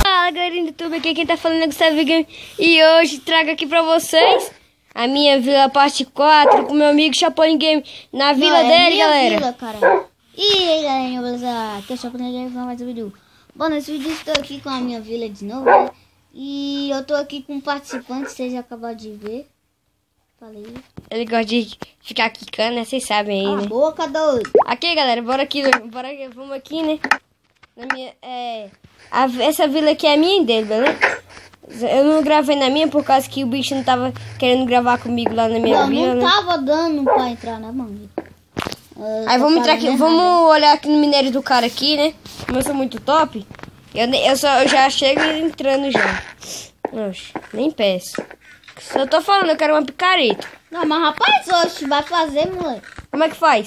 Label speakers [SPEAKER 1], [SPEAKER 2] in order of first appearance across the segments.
[SPEAKER 1] Fala galerinha do YouTube, aqui quem tá falando é Gustavo Game. E hoje trago aqui pra vocês a minha vila parte 4 com meu amigo Chapolin Game na vila dele, galera.
[SPEAKER 2] Vila, cara. E aí galerinha, beleza? Aqui é o Chapolin Game com mais um vídeo. Bom, nesse vídeo estou aqui com a minha vila de novo, né? E eu tô aqui com um participante, vocês já acabaram de ver. Falei.
[SPEAKER 1] Ele gosta de ficar quicando, né? Vocês sabem aí,
[SPEAKER 2] Cala
[SPEAKER 1] né?
[SPEAKER 2] a boca, doido.
[SPEAKER 1] Aqui, galera, bora aqui, vamos aqui, né? Na minha, essa vila aqui é minha e dele, beleza? Eu não gravei na minha por causa que o bicho não tava querendo gravar comigo lá na minha vila,
[SPEAKER 2] Não
[SPEAKER 1] né?
[SPEAKER 2] tava dando pra entrar, né, mano?
[SPEAKER 1] Aí vamos entrar aqui, vamos olhar aqui no minério do cara aqui, né? Como eu sou muito top, eu já chego entrando já. Oxe, nem peço. Só tô falando, eu quero uma picareta.
[SPEAKER 2] Não, mas rapaz, hoje vai fazer, moleque.
[SPEAKER 1] Como é que faz?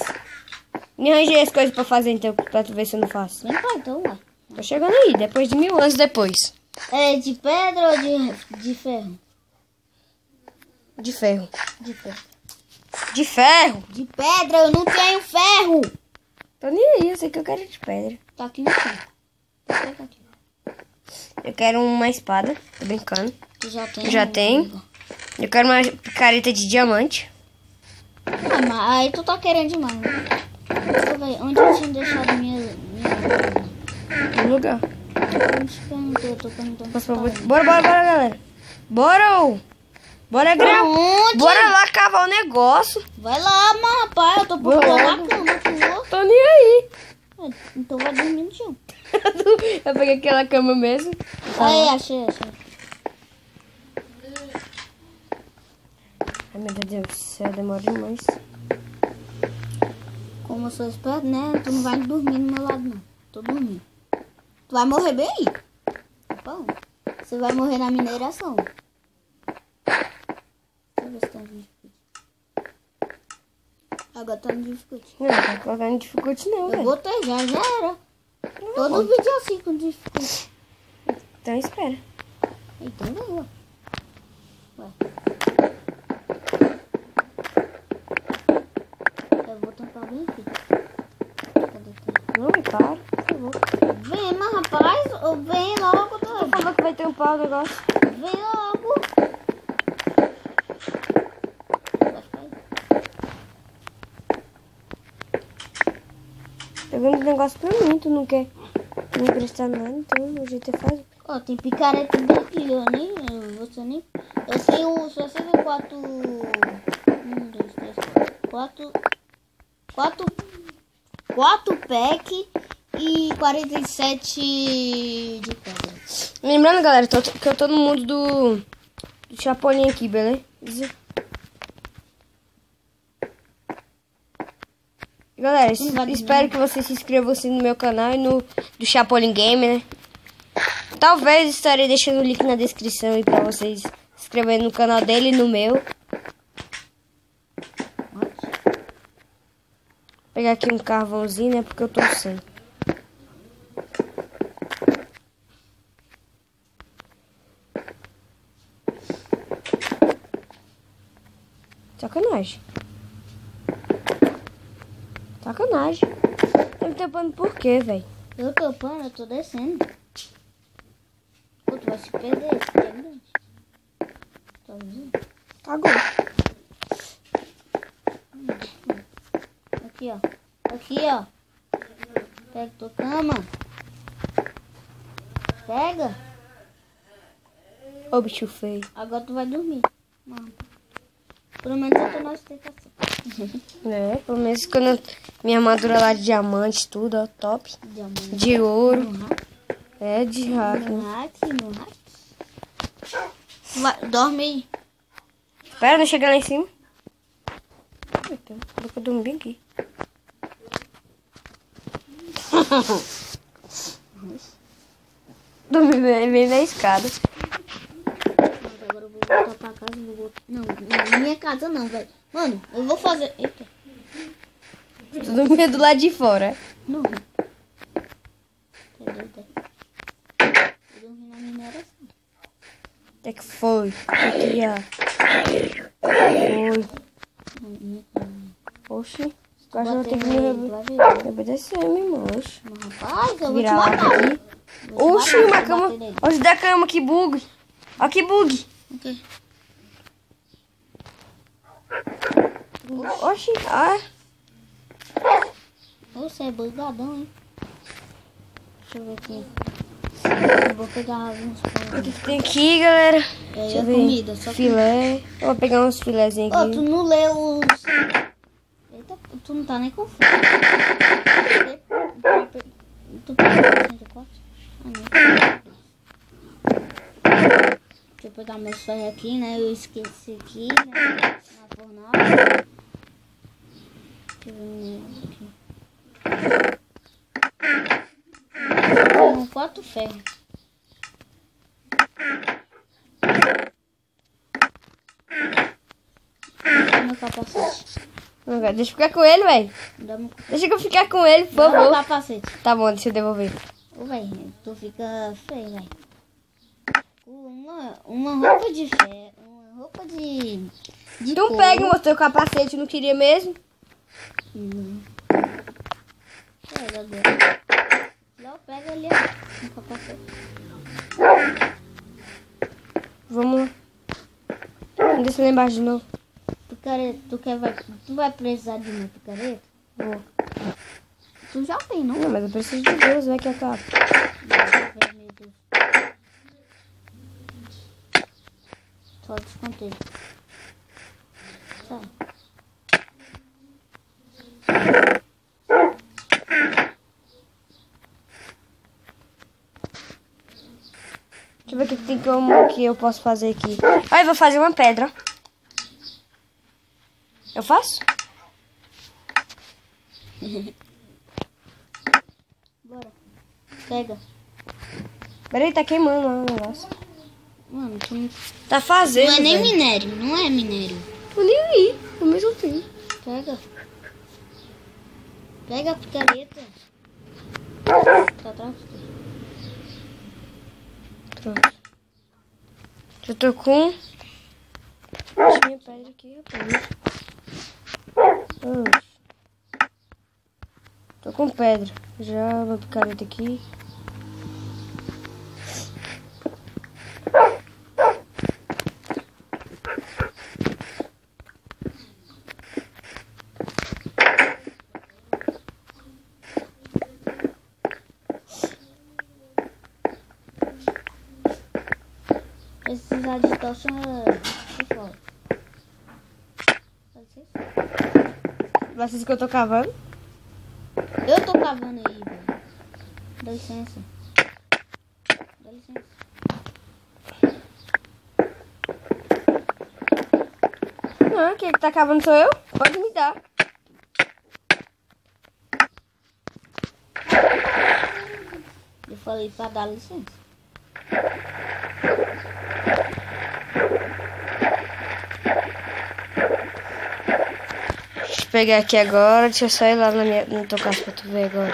[SPEAKER 1] Me arranjei as coisas pra fazer então, pra tu ver se eu não faço.
[SPEAKER 2] Vem cá, então, ué.
[SPEAKER 1] Tô chegando aí, depois de 1000 anos depois.
[SPEAKER 2] É de pedra ou de ferro?
[SPEAKER 1] De ferro.
[SPEAKER 2] De ferro.
[SPEAKER 1] De ferro?
[SPEAKER 2] De pedra, eu não tenho ferro.
[SPEAKER 1] Tô nem aí, eu sei que eu quero de pedra.
[SPEAKER 2] Tá aqui no chão. Pega aqui.
[SPEAKER 1] Eu quero uma espada, tô brincando.
[SPEAKER 2] Tu já tem?
[SPEAKER 1] Já tem. Eu quero uma picareta de diamante.
[SPEAKER 2] Ah, mas aí tu tá querendo demais, né? Deixa eu ver, onde eu tinha deixado minha...
[SPEAKER 1] No lugar.
[SPEAKER 2] Eu tô perguntando.
[SPEAKER 1] Bora, galera. Bora gravar.
[SPEAKER 2] Onde?
[SPEAKER 1] Bora lá cavar o negócio.
[SPEAKER 2] Vai lá, mano, rapaz. Eu tô por
[SPEAKER 1] Bora.
[SPEAKER 2] lá na cama, tu.
[SPEAKER 1] Tô nem aí.
[SPEAKER 2] Então vai dormir no chão.
[SPEAKER 1] Eu peguei aquela cama mesmo.
[SPEAKER 2] Aí, achei.
[SPEAKER 1] Ai, meu Deus do céu, demora demais.
[SPEAKER 2] Como eu sou esperto, né? Tu não vai dormir no meu lado, não. Tô dormindo. Tu vai morrer bem aí. Bom, você vai morrer na mineração. Deixa eu ver se tá no dificuldade. Agora tá no dificuldade.
[SPEAKER 1] Não, tá colocando dificuldade não,
[SPEAKER 2] Eu
[SPEAKER 1] velho.
[SPEAKER 2] botei, já era. Todo vídeo é assim com dificuldade.
[SPEAKER 1] Então espera.
[SPEAKER 2] Então vem, ó. Ué. Eu vou tampar bem aqui. Cadê que?
[SPEAKER 1] Não, para, por favor.
[SPEAKER 2] Vem, mas rapaz, ou vem logo,
[SPEAKER 1] Você
[SPEAKER 2] doido.
[SPEAKER 1] falou que vai tampar o negócio.
[SPEAKER 2] Vem logo. Vai ficar aí.
[SPEAKER 1] Pegando o negócio pra mim, tu não quer me emprestar nada, então a gente faz.
[SPEAKER 2] Ó, tem picareta daqui, você nem... Eu sei só sei o 4... 1, 2, 3, 4... 4 pack e 47 de pedra.
[SPEAKER 1] Lembrando, galera, que eu tô no mundo do Chapolin aqui, beleza? Galera, espero que vocês se inscrevam assim no meu canal e no do Chapolin Game, né? Talvez estarei deixando o link na descrição aí pra vocês se inscreverem no canal dele e no meu. Vou pegar aqui um carvãozinho, né? Porque eu tô sem. Sacanagem. Sacanagem. Tá me tampando por quê, velho?
[SPEAKER 2] Eu tô pano, eu tô descendo. Pô, tu vai se perder, esse aqui é grande. Tá vendo?
[SPEAKER 1] Cagou.
[SPEAKER 2] Aqui, ó. Aqui, ó. Pega tua cama. Pega.
[SPEAKER 1] Ô, bicho feio.
[SPEAKER 2] Agora tu vai dormir. Mano. Pelo menos eu tô na ostentação.
[SPEAKER 1] É, pelo menos quando minha armadura lá de diamante, tudo, ó, top.
[SPEAKER 2] Diamante.
[SPEAKER 1] De ouro.
[SPEAKER 2] No hack.
[SPEAKER 1] É, de hack.
[SPEAKER 2] No hack. Vai, dorme aí.
[SPEAKER 1] Espera, não chegar lá em cima. Eita, vou que eu durmo bem aqui. Dormi bem na escada.
[SPEAKER 2] Agora eu vou voltar pra casa e vou voltar. Não, na minha casa não, velho. Mano, eu vou fazer... Eita.
[SPEAKER 1] Tô dormindo do lado de fora.
[SPEAKER 2] Não. Eu dormi na mineração.
[SPEAKER 1] Até que foi. Aqui, ó. Foi.
[SPEAKER 2] Minha
[SPEAKER 1] Oxi. O cachorro tem que me obedecer, meu irmão. Oxi.
[SPEAKER 2] Rapaz, eu vou te
[SPEAKER 1] Virar lá
[SPEAKER 2] matar.
[SPEAKER 1] aqui. Oxi, uma cama. Oxi, da cama, que bug. Ó, que bug.
[SPEAKER 2] Ok.
[SPEAKER 1] Oxi, ah.
[SPEAKER 2] Você é bugadão, hein? Deixa eu ver aqui. Eu vou pegar uns
[SPEAKER 1] O
[SPEAKER 2] pães.
[SPEAKER 1] que tem aqui, galera?
[SPEAKER 2] É
[SPEAKER 1] Deixa eu ver.
[SPEAKER 2] comida, só
[SPEAKER 1] Filé. Eu vou pegar uns filézinhos
[SPEAKER 2] Ô,
[SPEAKER 1] aqui.
[SPEAKER 2] tu não leu os... Eita, tu não tá nem com fome. Tu pegou 104? Ah, não. Deixa eu pegar meus ferros aqui, né? Eu esqueci aqui, né? Na fornalha. Deixa eu ver aqui. Tenho 4 ferros. Meu capacete.
[SPEAKER 1] Deixa eu ficar com ele, velho. Deixa eu ficar com ele, por
[SPEAKER 2] Dá meu
[SPEAKER 1] favor.
[SPEAKER 2] capacete.
[SPEAKER 1] Tá bom, deixa eu devolver.
[SPEAKER 2] Ô, velho, tu fica feio, velho. Uma roupa de ferro, uma roupa de
[SPEAKER 1] Tu
[SPEAKER 2] couro.
[SPEAKER 1] pega o teu capacete, não queria mesmo?
[SPEAKER 2] Pega agora. Não, pega ali, ó, no capacete.
[SPEAKER 1] Vamos lá. Desce lá embaixo de novo.
[SPEAKER 2] Picareta, tu vai precisar de uma picareta?
[SPEAKER 1] Vou.
[SPEAKER 2] Tu já tem, não?
[SPEAKER 1] Não, mas eu preciso de Deus, vai que acaba.
[SPEAKER 2] Meu Deus. Só descontei. Sai.
[SPEAKER 1] Deixa eu ver o que tem como que eu posso fazer aqui. Ah, eu vou fazer uma pedra. Eu faço?
[SPEAKER 2] Bora. Pega.
[SPEAKER 1] Peraí, tá queimando lá o negócio.
[SPEAKER 2] Mano, tu não...
[SPEAKER 1] Tá fazendo,
[SPEAKER 2] Não é nem
[SPEAKER 1] velho.
[SPEAKER 2] minério, não é minério.
[SPEAKER 1] Eu nem vi, ao mesmo tempo.
[SPEAKER 2] Pega. Pega a picareta. Tá atrás?
[SPEAKER 1] Pronto. Já tô com... Deixa minha pedra aqui, rapaz. Oxe. Tô com pedra. Já uma picareta aqui.
[SPEAKER 2] Precisar de tocha é fora. Pode ser?
[SPEAKER 1] Vocês que eu tô cavando?
[SPEAKER 2] Eu tô cavando aí, velho. Dá licença. Dá licença.
[SPEAKER 1] Não, quem é que tá cavando sou eu? Pode me dar.
[SPEAKER 2] Eu falei pra dar licença.
[SPEAKER 1] Deixa eu pegar aqui agora. Deixa eu só ir lá no teu caso pra tu ver agora.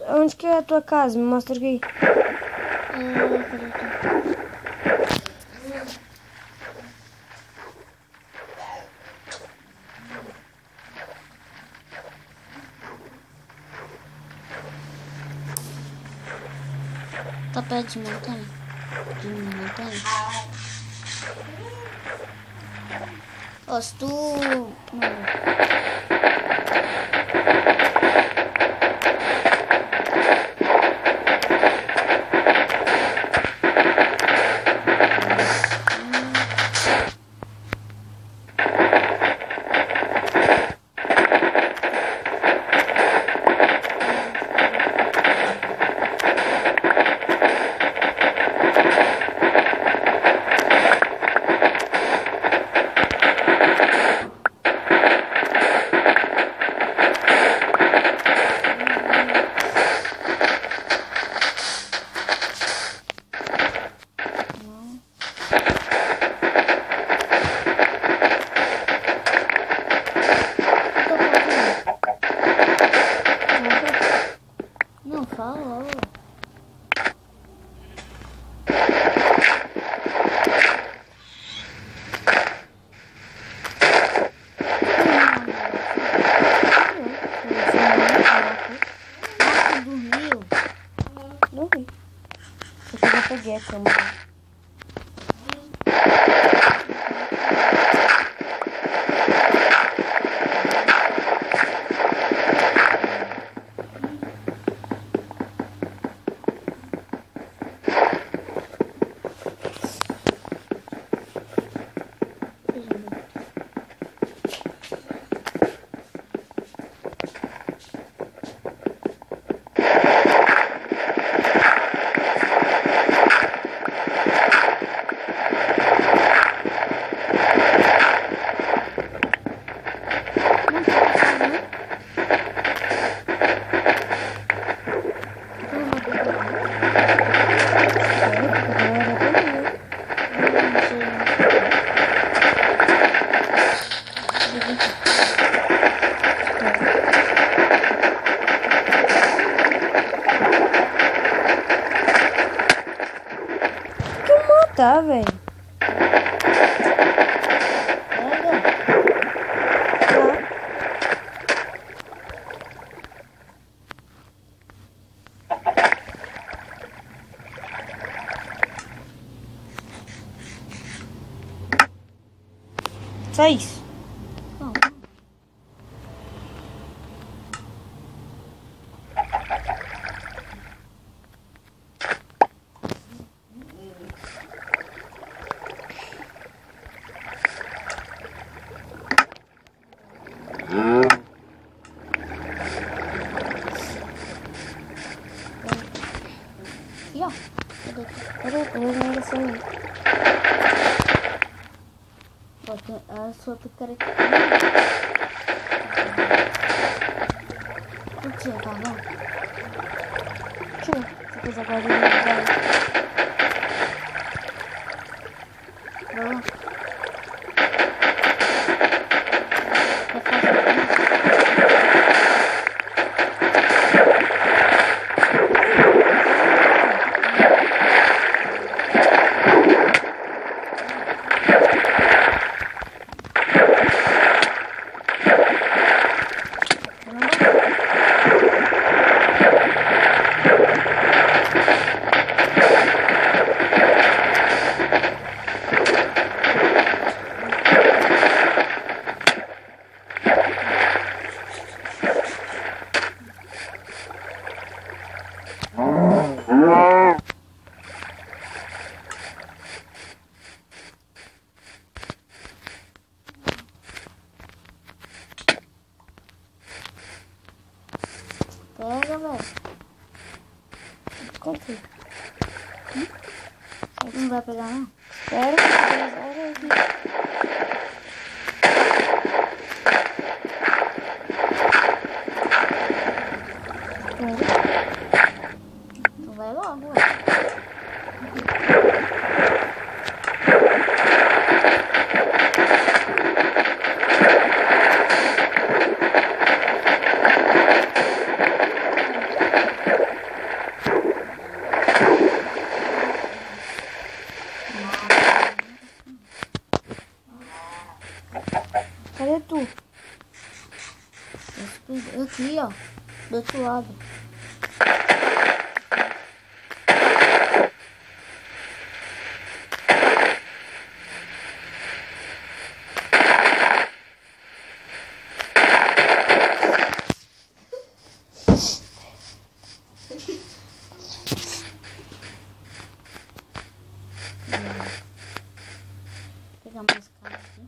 [SPEAKER 1] Onde que é a tua casa? Me mostra aqui.
[SPEAKER 2] Tá perto de montanha? De montanha? Ó, se tu... Não falou. Dormiu?
[SPEAKER 1] Dormi. Eu já peguei a cama. Tá, velho. Só isso.
[SPEAKER 2] Não. E ó, a sua picareta. O que tá bom?
[SPEAKER 1] Tira. Você fez agora de
[SPEAKER 2] Pronto. Pega, velho.
[SPEAKER 1] Encontrei.
[SPEAKER 2] Não vai pegar, não?
[SPEAKER 1] Espera.
[SPEAKER 2] Então vai logo, velho.
[SPEAKER 1] Cadê tu?
[SPEAKER 2] Aqui, ó. Do outro lado. Vou pegar mais cara aqui.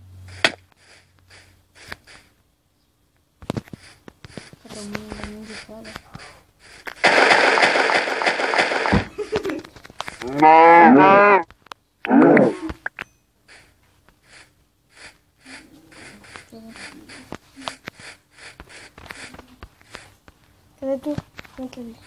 [SPEAKER 2] Cadê o mundo de fora?
[SPEAKER 1] Cadê tu? Não tô vendo.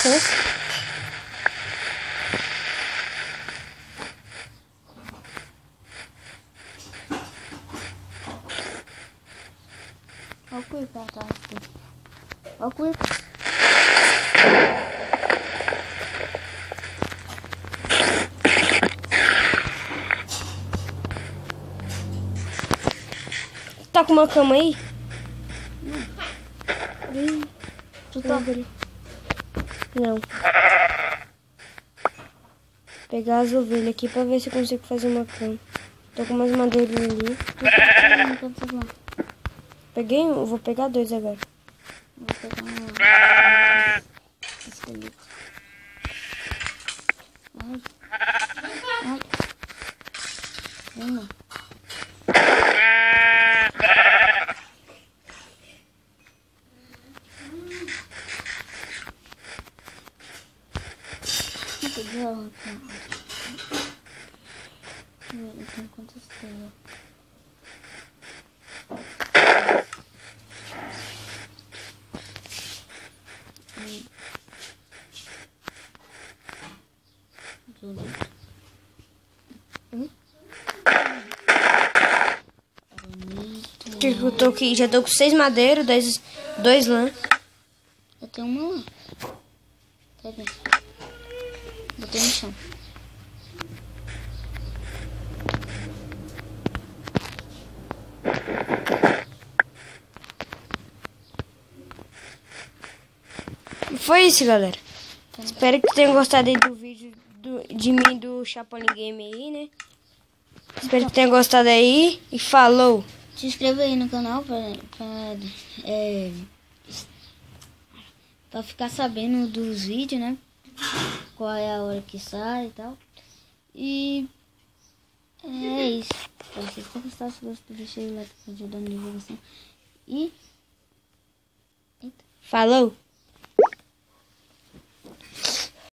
[SPEAKER 1] licença.
[SPEAKER 2] Olha o Creeper atrás aqui. Olha o Creeper.
[SPEAKER 1] Tá com uma cama aí?
[SPEAKER 2] Tu tá?
[SPEAKER 1] Não. Pegar as ovelhas aqui pra ver se eu consigo fazer uma cama. Tô com umas madeirinhas ali. Peguei um, eu vou pegar 2 agora.
[SPEAKER 2] Vou pegar uma... esqueleto. Ai. Ai. Vamos. Eu tenho quantas teias?
[SPEAKER 1] Eu tô aqui, já tô com 6 madeiras, 2 lã.
[SPEAKER 2] Eu tenho uma lã. Cadê? Botei no chão.
[SPEAKER 1] Foi isso, galera. Espero que tenham gostado aí do vídeo de mim do Chapolin Game aí, né? Espero que tenham gostado aí e falou!
[SPEAKER 2] Se inscreva aí no canal pra ficar sabendo dos vídeos, né? Qual é a hora que sai e tal. E é isso. Se vocês gostaram, se gostou, deixa aí o like pra ajudar na divulgação. E...
[SPEAKER 1] Falou!